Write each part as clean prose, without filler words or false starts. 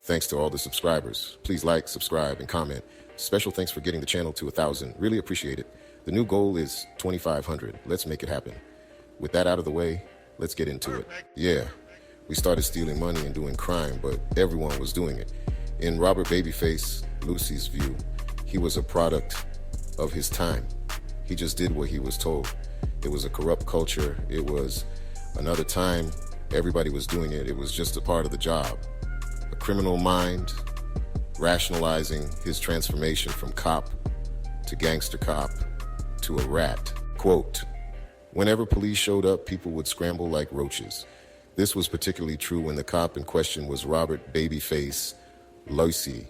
Thanks to all the subscribers. Please like, subscribe, and comment. Special thanks for getting the channel to 1,000. Really appreciate it. The new goal is 2,500. Let's make it happen. With that out of the way, let's get into it. Yeah, we started stealing money and doing crime, but everyone was doing it. In Robert Babyface Leuci's view, he was a product of his time. He just did what he was told. It was a corrupt culture. It was another time. Everybody was doing it. It was just a part of the job. A criminal mind rationalizing his transformation from cop to gangster cop to a rat. Quote, "Whenever police showed up, people would scramble like roaches. This was particularly true when the cop in question was Robert Babyface Leuci,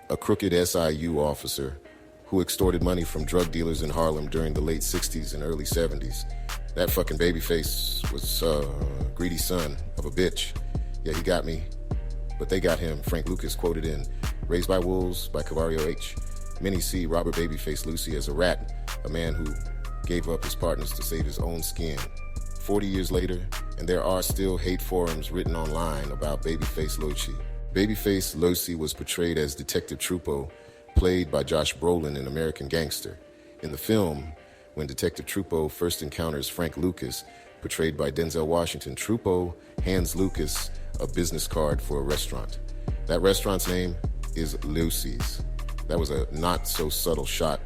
a crooked SIU officer who extorted money from drug dealers in Harlem during the late 60s and early 70s. That fucking Babyface was a greedy son of a bitch. Yeah, he got me, but they got him." Frank Lucas quoted in Raised by Wolves by Cavario H. Many see Robert Babyface Leuci as a rat, a man who gave up his partners to save his own skin. 40 years later, and there are still hate forums written online about Babyface Leuci. Babyface Leuci was portrayed as Detective Trupo, played by Josh Brolin in American Gangster. In the film, when Detective Trupo first encounters Frank Lucas, portrayed by Denzel Washington, Trupo hands Lucas a business card for a restaurant. That restaurant's name is Leuci's. That was a not-so-subtle shot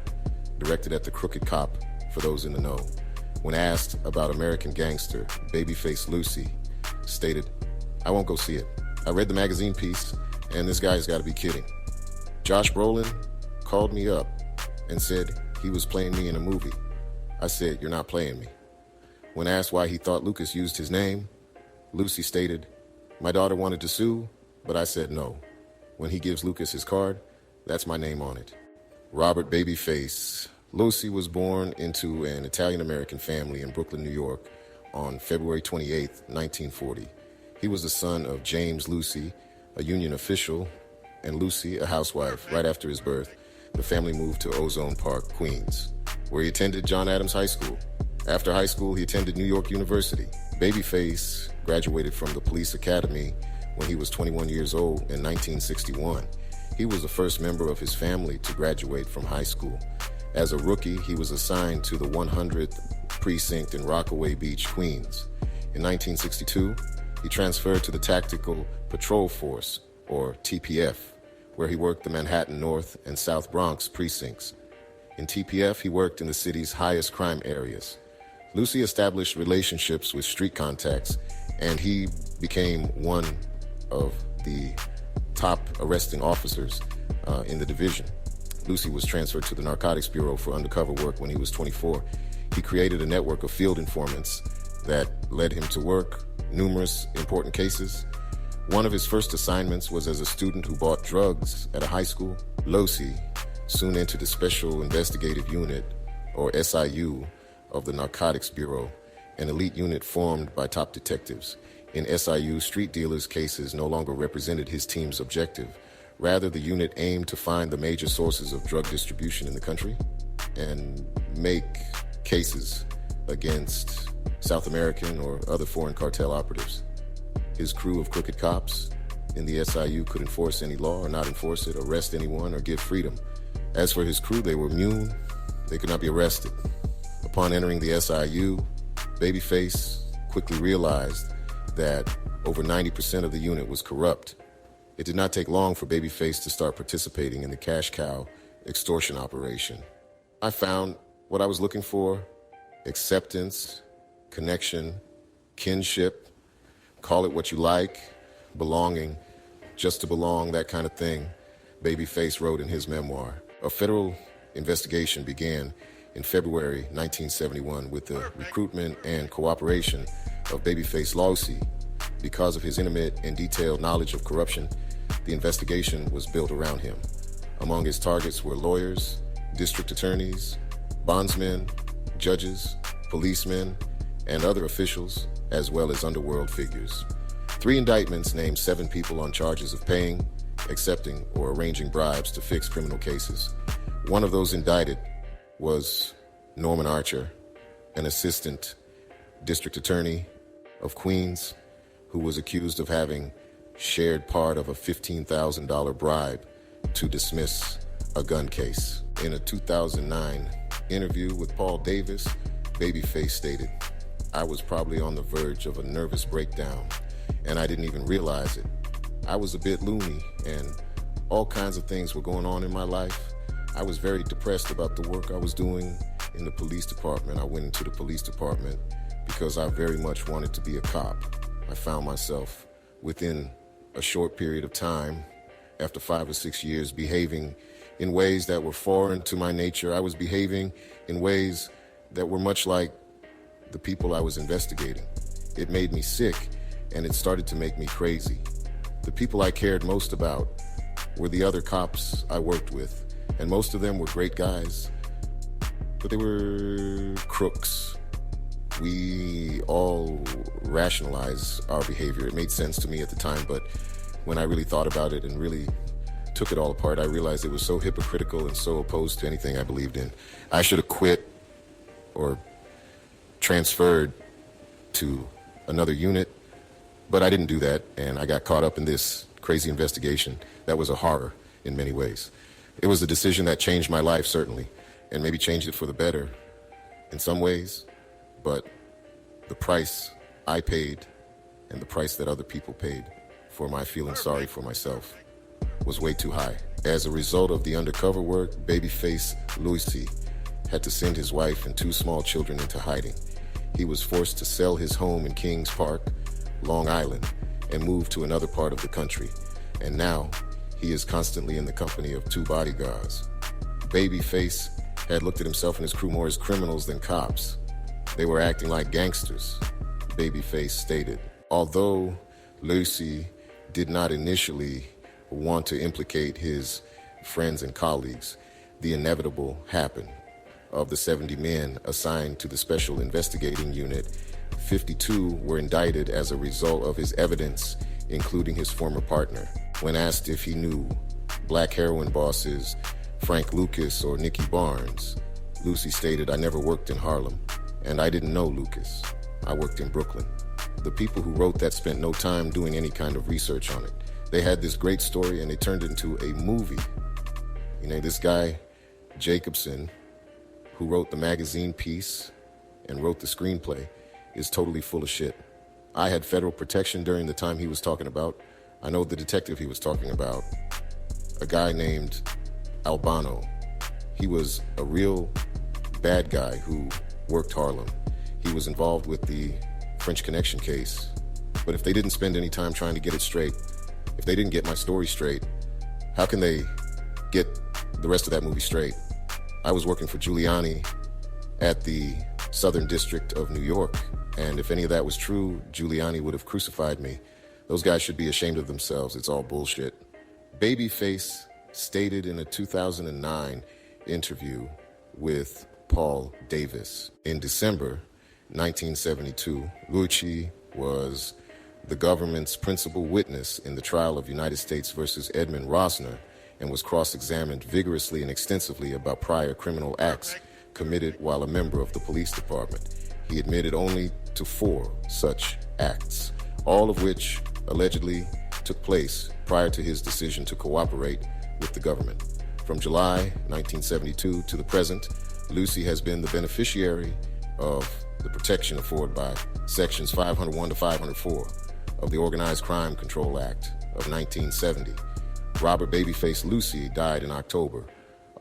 directed at the crooked cop, for those in the know. When asked about American Gangster, Babyface Leuci stated, "I won't go see it. I read the magazine piece, and this guy's got to be kidding. Josh Brolin called me up and said he was playing me in a movie. I said, 'You're not playing me.' When asked why he thought Lucas used his name, Leuci stated, 'My daughter wanted to sue, but I said no. When he gives Lucas his card, that's my name on it.'" Robert Babyface Leuci was born into an Italian-American family in Brooklyn, New York on February 28, 1940. He was the son of James Leuci, a union official, and Lucy, a housewife. Right after his birth, the family moved to Ozone Park, Queens, where he attended John Adams High School. After high school, he attended New York University. Babyface graduated from the police academy when he was 21 years old in 1961. He was the first member of his family to graduate from high school. As a rookie, he was assigned to the 100th Precinct in Rockaway Beach, Queens. In 1962, he transferred to the Tactical Patrol Force, or TPF, where he worked the Manhattan North and South Bronx precincts. In TPF, he worked in the city's highest crime areas. Leuci established relationships with street contacts, and he became one of the top arresting officers in the division. Leuci was transferred to the Narcotics Bureau for undercover work when he was 24. He created a network of field informants that led him to work numerous important cases. One of his first assignments was as a student who bought drugs at a high school. Leuci soon entered the Special Investigative Unit, or SIU, of the Narcotics Bureau, an elite unit formed by top detectives. In SIU, street dealers' cases no longer represented his team's objective. Rather, the unit aimed to find the major sources of drug distribution in the country and make cases against South American or other foreign cartel operatives. His crew of crooked cops in the SIU could enforce any law or not enforce it, arrest anyone, or give freedom. As for his crew, they were immune. They could not be arrested. Upon entering the SIU, Babyface quickly realized that over 90% of the unit was corrupt. It did not take long for Babyface to start participating in the cash cow extortion operation. I found what I was looking for: acceptance, connection, kinship, call it what you like, belonging, just to belong, that kind of thing, Babyface wrote in his memoir. A federal investigation began in February 1971 with the recruitment and cooperation of Babyface Leuci. Because of his intimate and detailed knowledge of corruption, the investigation was built around him. Among his targets were lawyers, district attorneys, bondsmen, judges, policemen, and other officials, as well as underworld figures. 3 indictments named 7 people on charges of paying, accepting, or arranging bribes to fix criminal cases. One of those indicted was Norman Archer, an assistant district attorney of Queens, who was accused of having shared part of a $15,000 bribe to dismiss a gun case. In a 2009 interview with Paul Davis, Babyface stated, "I was probably on the verge of a nervous breakdown, and I didn't even realize it. I was a bit loony, and all kinds of things were going on in my life. I was very depressed about the work I was doing in the police department. I went into the police department because I very much wanted to be a cop. I found myself within a short period of time, after 5 or 6 years, behaving in ways that were foreign to my nature. I was behaving in ways that were much like the people I was investigating. It made me sick, and it started to make me crazy. The people I cared most about were the other cops I worked with, and most of them were great guys, but they were crooks. We all rationalize our behavior. It made sense to me at the time, but when I really thought about it and really took it all apart, I realized it was so hypocritical and so opposed to anything I believed in. I should have quit or transferred to another unit, but I didn't do that, and I got caught up in this crazy investigation that was a horror in many ways. It was a decision that changed my life, certainly, and maybe changed it for the better in some ways, but the price I paid and the price that other people paid for my feeling sorry for myself was way too high. As a result of the undercover work, Babyface Leuci had to send his wife and 2 small children into hiding. He was forced to sell his home in Kings Park, Long Island, and move to another part of the country. And now, he is constantly in the company of 2 bodyguards. Babyface had looked at himself and his crew more as criminals than cops. They were acting like gangsters, Babyface stated. Although Leuci did not initially want to implicate his friends and colleagues, the inevitable happened. Of the 70 men assigned to the Special Investigating Unit, 52 were indicted as a result of his evidence, including his former partner. When asked if he knew black heroin bosses Frank Lucas or Nicky Barnes, Leuci stated, "I never worked in Harlem, and I didn't know Lucas. I worked in Brooklyn." The people who wrote that spent no time doing any kind of research on it. They had this great story and they turned it into a movie. You know, this guy, Jacobson, who wrote the magazine piece and wrote the screenplay, is totally full of shit. I had federal protection during the time he was talking about. I know the detective he was talking about, a guy named Albano. He was a real bad guy who worked Harlem. He was involved with the French Connection case. But if they didn't spend any time trying to get it straight, if they didn't get my story straight, how can they get the rest of that movie straight? I was working for Giuliani at the Southern District of New York, and if any of that was true, Giuliani would have crucified me. Those guys should be ashamed of themselves. It's all bullshit. Babyface stated in a 2009 interview with Paul Davis. In December 1972, Leuci was the government's principal witness in the trial of United States versus Edmund Rosner and was cross-examined vigorously and extensively about prior criminal acts committed while a member of the police department. He admitted only to 4 such acts, all of which allegedly took place prior to his decision to cooperate with the government. From July 1972 to the present, Leuci has been the beneficiary of the protection afforded by Sections 501 to 504 of the Organized Crime Control Act of 1970. Robert Babyface Leuci died in October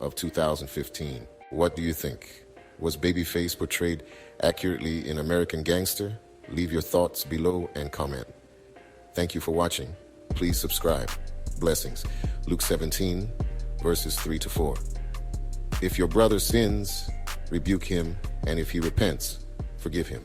of 2015. What do you think? Was Babyface portrayed accurately in American Gangster? Leave your thoughts below and comment. Thank you for watching. Please subscribe. Blessings. Luke 17, verses 3 to 4. If your brother sins, rebuke him, and if he repents, forgive him.